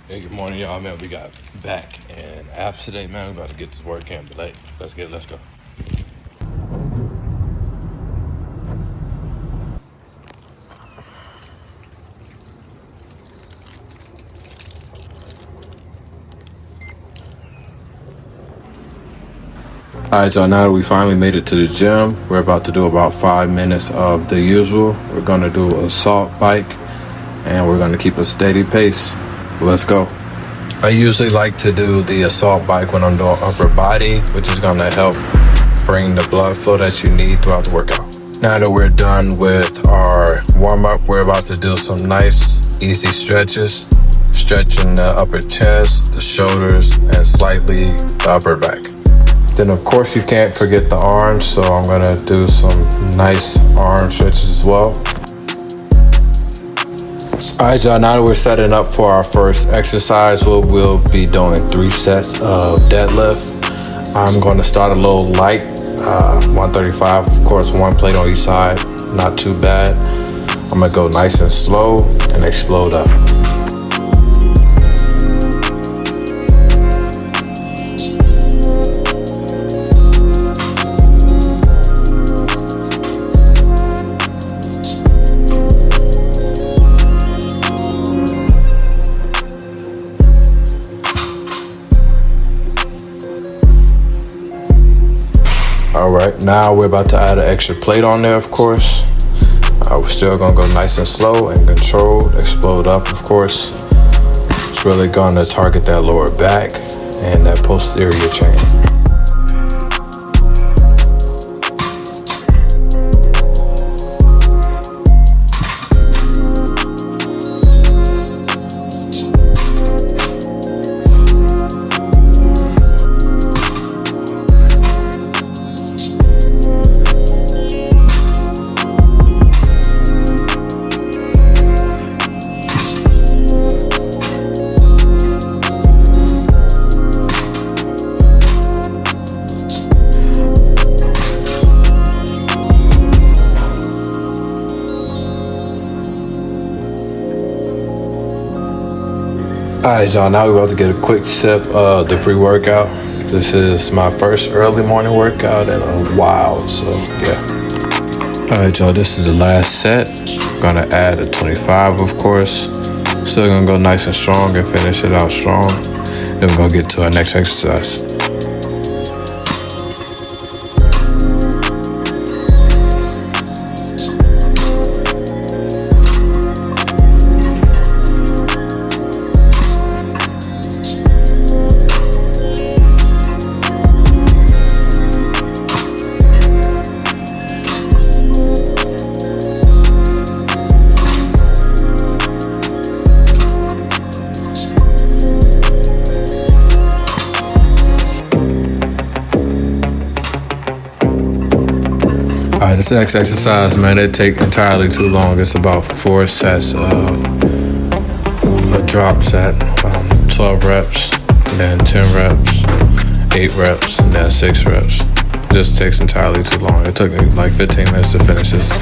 Hey, good morning, y'all, man. We got back and abs today, man. We're about to get this work in, but let's go. All right, y'all, now that we finally made it to the gym, we're about to do about 5 minutes of the usual. We're gonna do an assault bike, and we're gonna keep a steady pace. Let's go. I usually like to do the assault bike when I'm doing upper body, which is gonna help bring the blood flow that you need throughout the workout. Now that we're done with our warm-up, we're about to do some nice, easy stretches, stretching the upper chest, the shoulders, and slightly the upper back. Then of course you can't forget the arms, so I'm gonna do some nice arm stretches as well. All right, y'all, now that we're setting up for our first exercise, we'll be doing 3 sets of deadlift. I'm gonna start a little light, 135, of course, 1 plate on each side, not too bad. I'm gonna go nice and slow and explode up. All right, now we're about to add an extra plate on there, of course. We're still gonna go nice and slow and controlled, explode up, of course. It's really gonna target that lower back and that posterior chain. All right, y'all, now we're about to get a quick sip of the pre-workout. This is my first early morning workout in a while, so yeah. All right, y'all, this is the last set. I'm gonna add a 25, of course. Still gonna go nice and strong and finish it out strong. Then we're gonna get to our next exercise. All right, this next exercise, man, it take entirely too long. It's about 4 sets of a drop set, 12 reps, and then 10 reps, 8 reps, and then 6 reps. It just takes entirely too long. It took me like 15 minutes to finish this.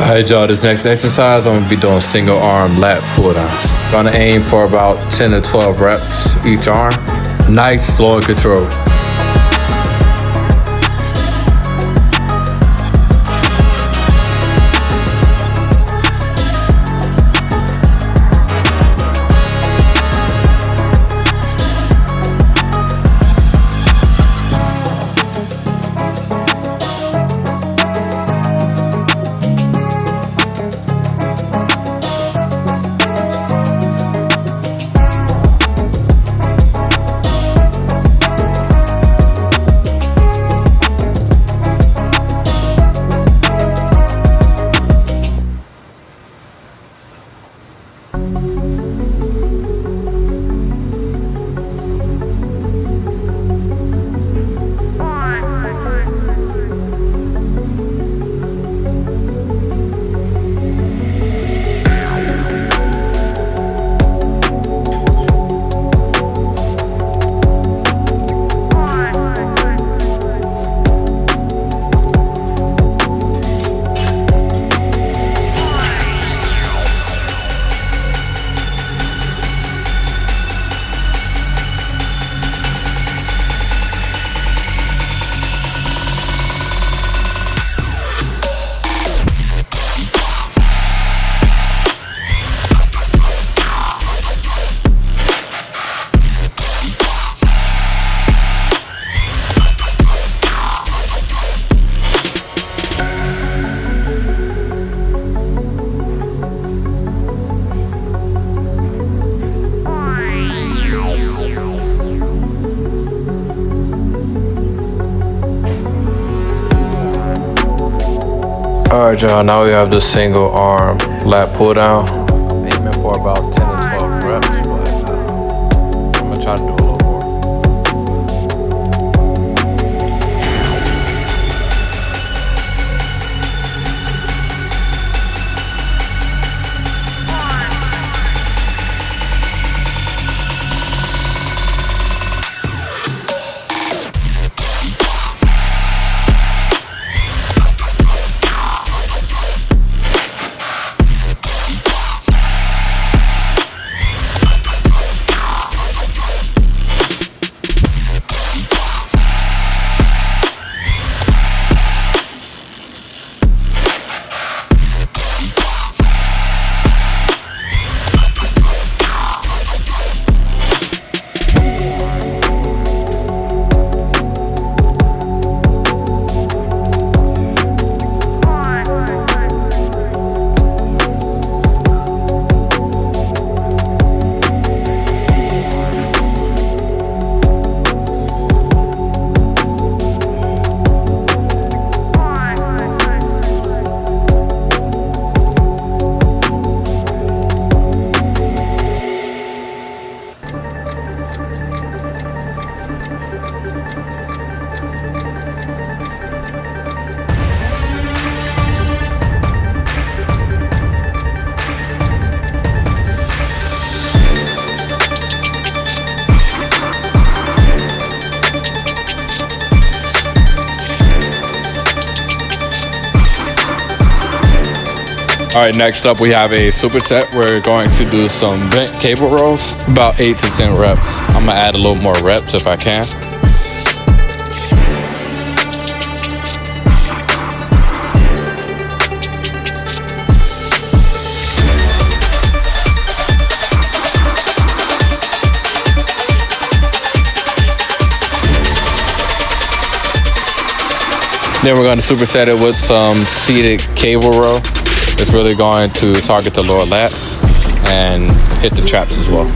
Alright, y'all, this next exercise, I'm gonna be doing single arm lat pull-downs. Gonna aim for about 10 to 12 reps each arm. Nice, slow and controlled. Alright, y'all, now we have the single arm lat pull down. Aiming for about 10 to 12 reps, but I'm gonna try to do a little more. All right, next up we have a superset. We're going to do some bent cable rolls, about 8 to 10 reps. I'm gonna add a little more reps if I can. Then we're going to superset it with some seated cable row. It's really going to target the lower lats and hit the traps as well.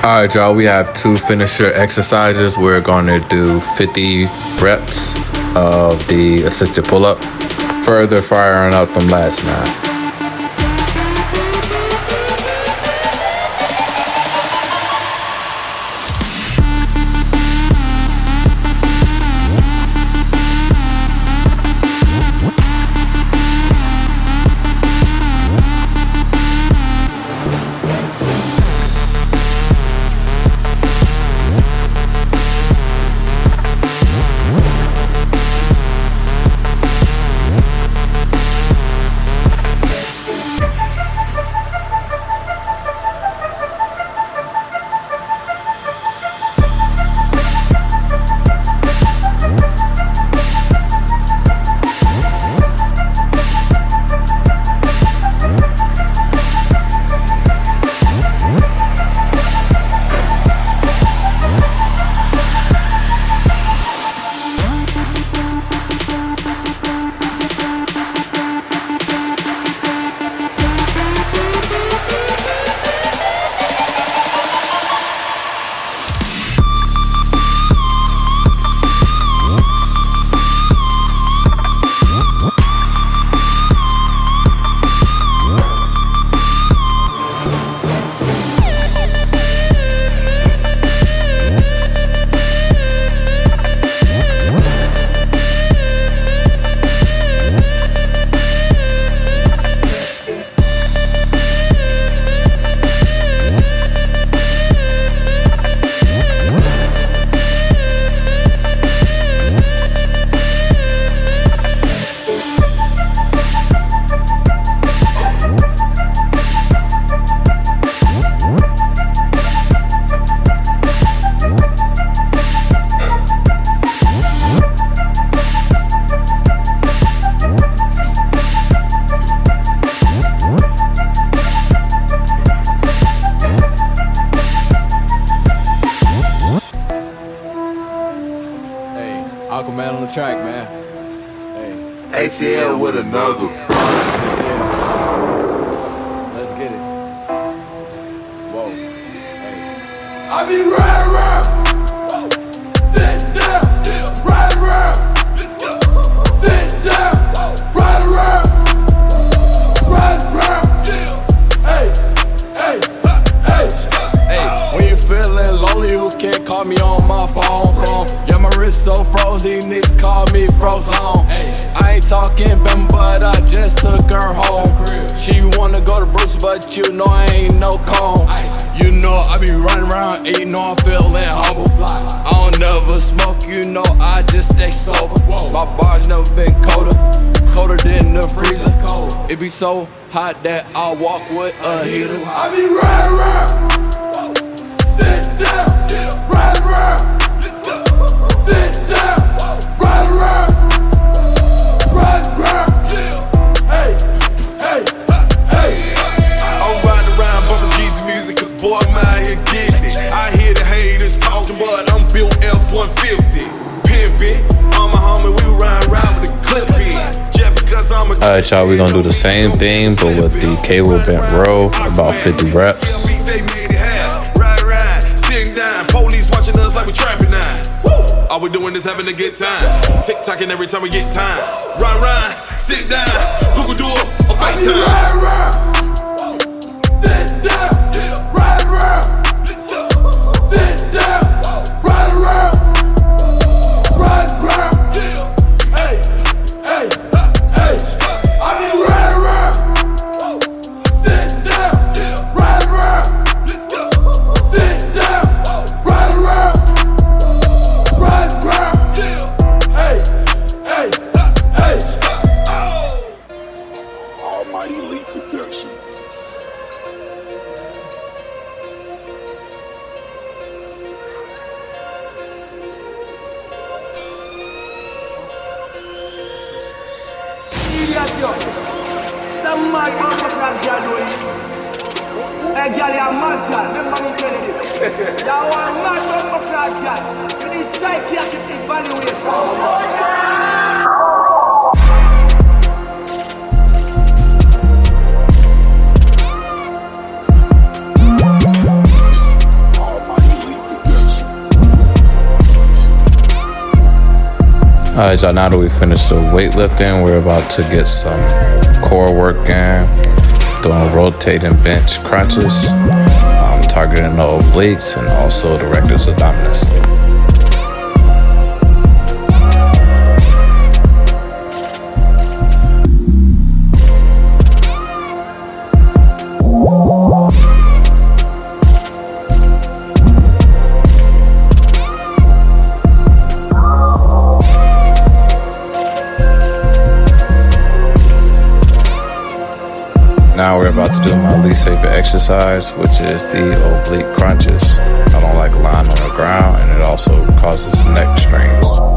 All right, y'all, we have 2 finisher exercises. We're going to do 50 reps of the assisted pull-up, further firing up them lats now. Man on the track, man. Hey. ATL with another. Let's get it. Whoa. Hey. I be right around. Sit down. Right around. Sit down. Right around. Right around. Hey. Hey. Hey. Hey. When you feeling lonely, you can call me on my phone. Yeah, my wrist so froze, these niggas call me Frozone. I ain't talking Bama, but I just took her home. She wanna go to Bruce, but you know I ain't no cone. You know I be running around, and you know I'm feeling humble. I don't never smoke, you know I just stay sober. My bar's never been colder than the freezer. It be so hot that I walk with a heater. I be right around. Sit down, right around. Sit down, right around, right around. Hey, hey, hey. I'm riding around bumping Jeezy music, cause boy, I'm out here getting it. I hear the haters talking, but I'm built F-150. Pimpin', I'm a homie, we ride around with the clip in. Just because I'm a. Alright, y'all, we're gonna do the same thing, but with the cable bent row, about 50 reps. Sitting down, police watching us like we trapping now. All we doing is having a good time. Tick-tocking every time we get time. Run, sit down, Google do a FaceTime. Right around. Sit down, right around. Sit down, right around. Right around. Hey, hey, hey. I be right around. Sit down, right around. Sit down, right around. Right around. Hey, hey, hey. Almighty Elite Productions. Hey, girl, you're mad, girl. Remember me telling you. You're one mad, bumper girl. You need psychiatric evaluation. Alright, y'all, now that we finished the weightlifting, we're about to get some core work in, doing rotating bench crunches, targeting the obliques and also the rectus abdominis. Now we're about to do my least favorite exercise, which is the oblique crunches. I don't like lying on the ground, and it also causes neck strains.